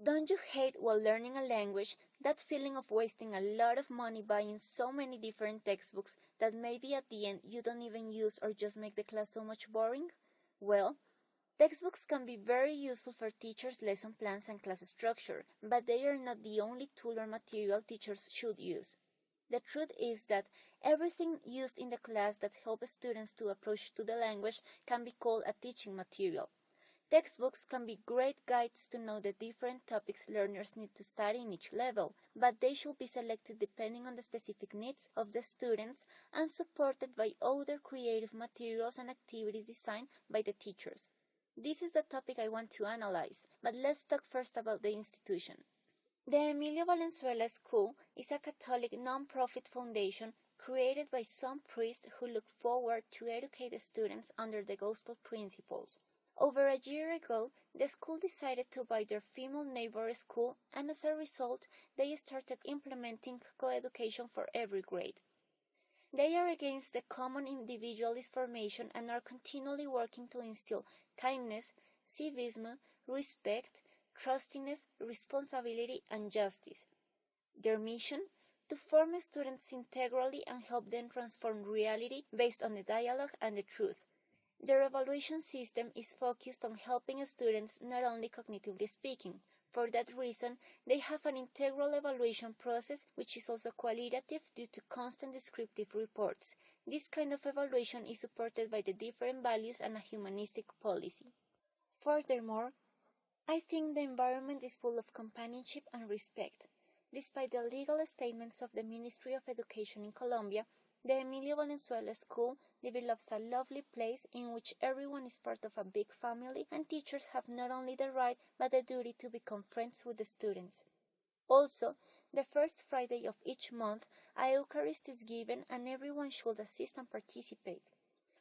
Don't you hate while learning a language that feeling of wasting a lot of money buying so many different textbooks that maybe at the end you don't even use or just make the class so much boring? Well, textbooks can be very useful for teachers' lesson plans and class structure, but they are not the only tool or material teachers should use. The truth is that everything used in the class that helps students to approach to the language can be called a teaching material. Textbooks can be great guides to know the different topics learners need to study in each level, but they should be selected depending on the specific needs of the students and supported by other creative materials and activities designed by the teachers. This is the topic I want to analyze, but let's talk first about the institution. The Emilio Valenzuela School is a Catholic non-profit foundation created by some priests who look forward to educate the students under the gospel principles. Over a year ago, the school decided to buy their female neighbor school, and as a result, they started implementing co-education for every grade. They are against the common individualist formation and are continually working to instill kindness, civism, respect, trustiness, responsibility, and justice. Their mission? To form students integrally and help them transform reality based on the dialogue and the truth. Their evaluation system is focused on helping students not only cognitively speaking. For that reason, they have an integral evaluation process which is also qualitative due to constant descriptive reports. This kind of evaluation is supported by the different values and a humanistic policy. Furthermore, I think the environment is full of companionship and respect. Despite the legal statements of the Ministry of Education in Colombia, the Emilio Valenzuela School develops a lovely place in which everyone is part of a big family and teachers have not only the right but the duty to become friends with the students. Also, the first Friday of each month, a Eucharist is given and everyone should assist and participate.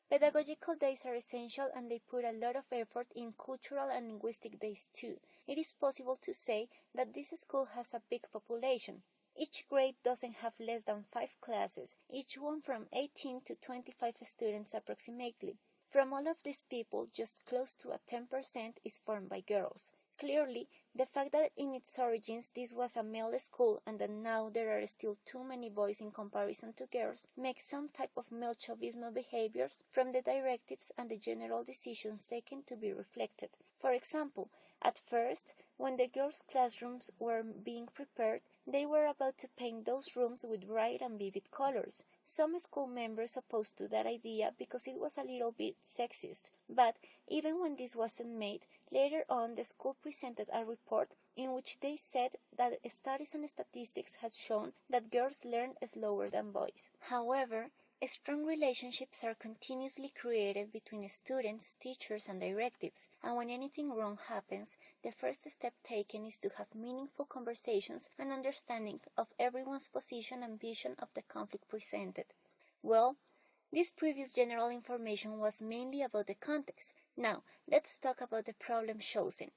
Pedagogical days are essential and they put a lot of effort in cultural and linguistic days too. It is possible to say that this school has a big population. Each grade doesn't have less than 5 classes, each one from 18 to 25 students approximately. From all of these people, just close to a 10% is formed by girls. Clearly, the fact that in its origins this was a male school and that now there are still too many boys in comparison to girls makes some type of male chauvinism behaviors from the directives and the general decisions taken to be reflected. For example, at first, when the girls' classrooms were being prepared, they were about to paint those rooms with bright and vivid colors. Some school members opposed to that idea because it was a little bit sexist, but even when this wasn't made, later on the school presented a report in which they said that studies and statistics had shown that girls learn slower than boys. However, strong relationships are continuously created between students, teachers, and directives, and when anything wrong happens, the first step taken is to have meaningful conversations and understanding of everyone's position and vision of the conflict presented. Well, this previous general information was mainly about the context. Now, let's talk about the problem chosen.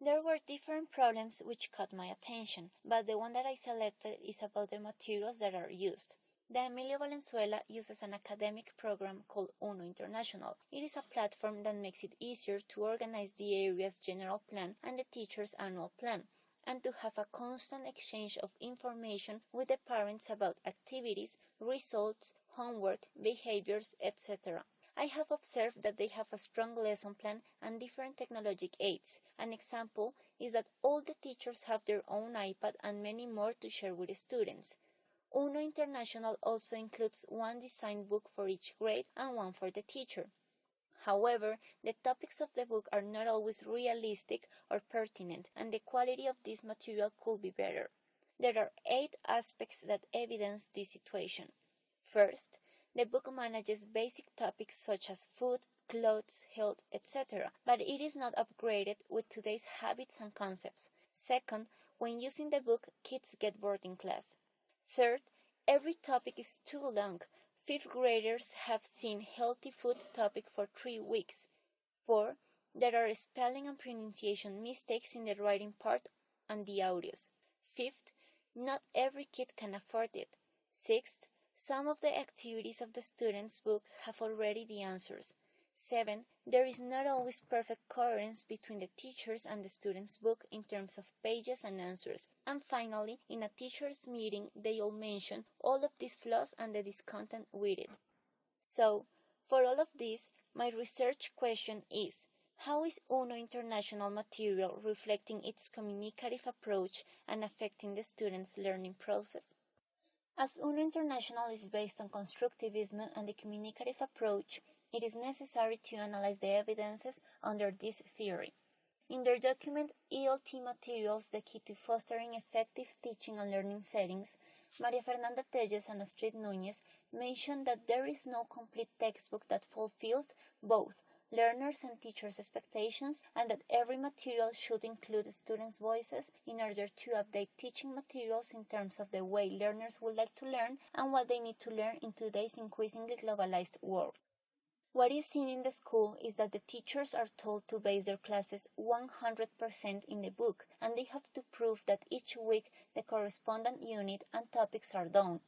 There were different problems which caught my attention, but the one that I selected is about the materials that are used. The Emilio Valenzuela uses an academic program called UNO International. It is a platform that makes it easier to organize the area's general plan and the teacher's annual plan, and to have a constant exchange of information with the parents about activities, results, homework, behaviors, etc. I have observed that they have a strong lesson plan and different technologic aids. An example is that all the teachers have their own iPad and many more to share with the students. UNO International also includes one design book for each grade and one for the teacher. However, the topics of the book are not always realistic or pertinent, and the quality of this material could be better. There are 8 aspects that evidence this situation. First, the book manages basic topics such as food, clothes, health, etc., but it is not upgraded with today's habits and concepts. Second, when using the book, kids get bored in class. Third, every topic is too long. 5th graders have seen healthy food topic for 3 weeks. 4. There are spelling and pronunciation mistakes in the writing part and the audios. 5th, not every kid can afford it. 6th, some of the activities of the student's book have already the answers. 7. There is not always perfect coherence between the teacher's and the student's book in terms of pages and answers. And finally, in a teacher's meeting, they all mention all of these flaws and the discontent with it. So, for all of this, my research question is, how is UNO International material reflecting its communicative approach and affecting the student's learning process? As UNO International is based on constructivism and the communicative approach, it is necessary to analyze the evidences under this theory. In their document ELT Materials, the Key to Fostering Effective Teaching and Learning Settings, María Fernanda Telles and Astrid Núñez mention that there is no complete textbook that fulfills both learners' and teachers' expectations, and that every material should include students' voices in order to update teaching materials in terms of the way learners would like to learn and what they need to learn in today's increasingly globalized world. What is seen in the school is that the teachers are told to base their classes 100% in the book, and they have to prove that each week the correspondent unit and topics are done.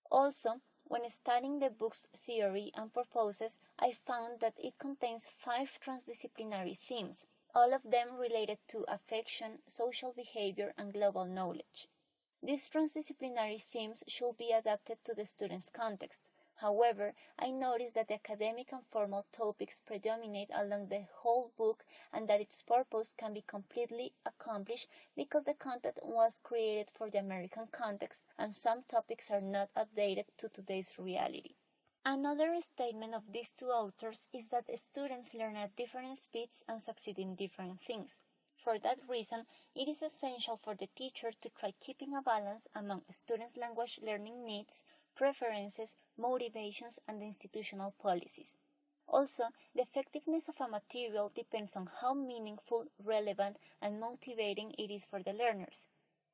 Also, when studying the book's theory and purposes, I found that it contains 5 transdisciplinary themes, all of them related to affection, social behavior, and global knowledge. These transdisciplinary themes should be adapted to the student's context. However, I noticed that the academic and formal topics predominate along the whole book and that its purpose can be completely accomplished because the content was created for the American context and some topics are not updated to today's reality. Another statement of these two authors is that students learn at different speeds and succeed in different things. For that reason, it is essential for the teacher to try keeping a balance among students' language learning needs, preferences, motivations, and institutional policies. Also, the effectiveness of a material depends on how meaningful, relevant, and motivating it is for the learners.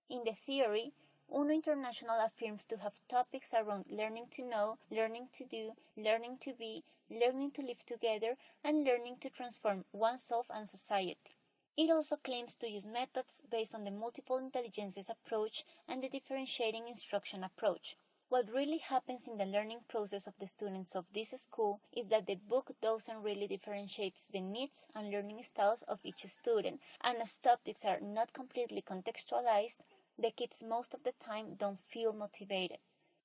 In the theory, UNO International affirms to have topics around learning to know, learning to do, learning to be, learning to live together, and learning to transform oneself and society. It also claims to use methods based on the multiple intelligences approach and the differentiating instruction approach. What really happens in the learning process of the students of this school is that the book doesn't really differentiate the needs and learning styles of each student, and as topics are not completely contextualized, the kids most of the time don't feel motivated.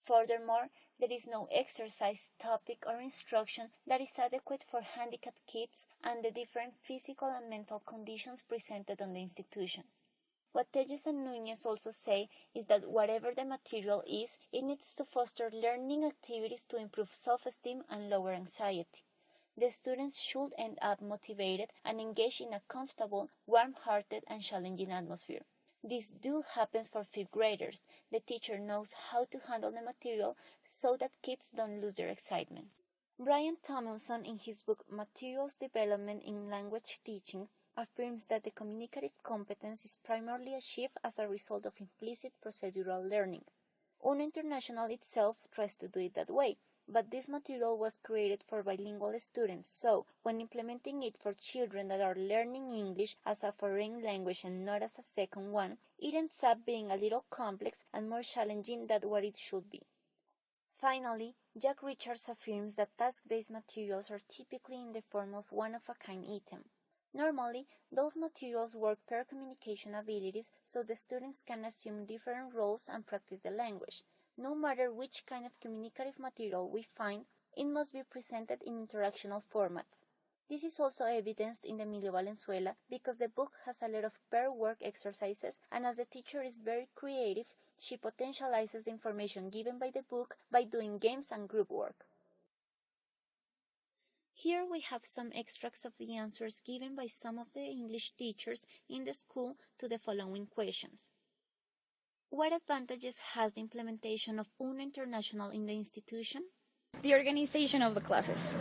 Furthermore, there is no exercise, topic, or instruction that is adequate for handicapped kids and the different physical and mental conditions presented on the institution. What Telles and Núñez also say is that whatever the material is, it needs to foster learning activities to improve self-esteem and lower anxiety. The students should end up motivated and engaged in a comfortable, warm-hearted, and challenging atmosphere. This happens for 5th graders. The teacher knows how to handle the material so that kids don't lose their excitement. Brian Tomlinson, in his book Materials Development in Language Teaching, affirms that the communicative competence is primarily achieved as a result of implicit procedural learning. UNO International itself tries to do it that way, but this material was created for bilingual students, so when implementing it for children that are learning English as a foreign language and not as a second one, it ends up being a little complex and more challenging than what it should be. Finally, Jack Richards affirms that task-based materials are typically in the form of one-of-a-kind item. Normally, those materials work per communication abilities, so the students can assume different roles and practice the language. No matter which kind of communicative material we find, it must be presented in interactional formats. This is also evidenced in Emilio Valenzuela because the book has a lot of pair work exercises, and as the teacher is very creative, she potentializes the information given by the book by doing games and group work. Here we have some extracts of the answers given by some of the English teachers in the school to the following questions. What advantages has the implementation of UNO International in the institution? The organization of the classes,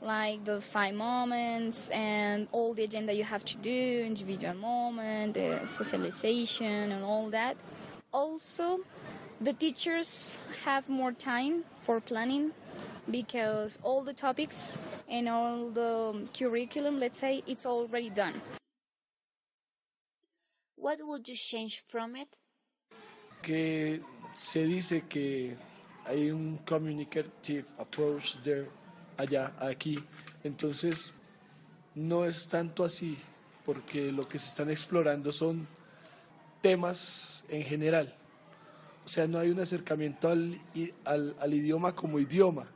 like the 5 moments and all the agenda you have to do, individual moment, socialization and all that. Also, the teachers have more time for planning because all the topics and all the curriculum, let's say, it's already done. What would you change from it? Que se dice que hay un communicative approach there, allá, aquí, Entonces, no es tanto así, porque lo que se están explorando son temas en general. O sea, no hay un acercamiento al idioma como idioma.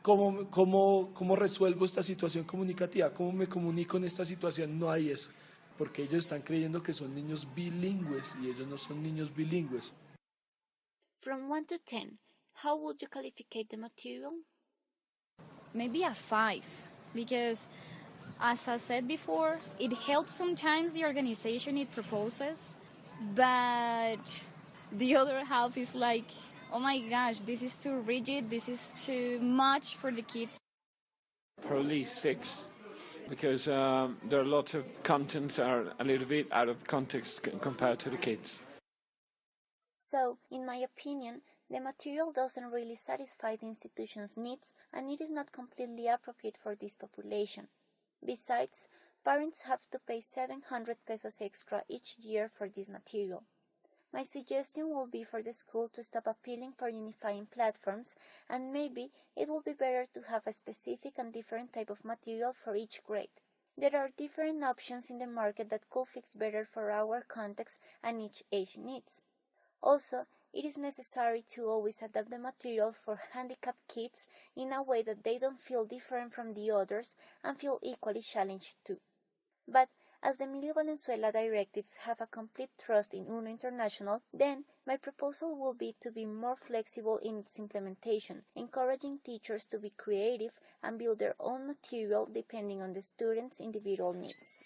¿Cómo resuelvo esta situación comunicativa? ¿Cómo me comunico en esta situación? No hay eso, porque ellos están creyendo que son niños bilingües y ellos no son niños bilingües. From 1 to 10, how would you qualify the material? Maybe a 5, because as I said before, it helps sometimes the organization it proposes, but the other half is like, oh my gosh, this is too rigid, this is too much for the kids. Probably 6, because there are lots of contents are a little bit out of context compared to the kids. So, in my opinion, the material doesn't really satisfy the institution's needs and it is not completely appropriate for this population. Besides, parents have to pay 700 pesos extra each year for this material. My suggestion will be for the school to stop appealing for unifying platforms, and maybe it will be better to have a specific and different type of material for each grade. There are different options in the market that could fix better for our context and each age needs. Also, it is necessary to always adapt the materials for handicapped kids in a way that they don't feel different from the others and feel equally challenged too. But as the Emilio Valenzuela directives have a complete trust in UNO International, then my proposal will be to be more flexible in its implementation, encouraging teachers to be creative and build their own material depending on the students' individual needs.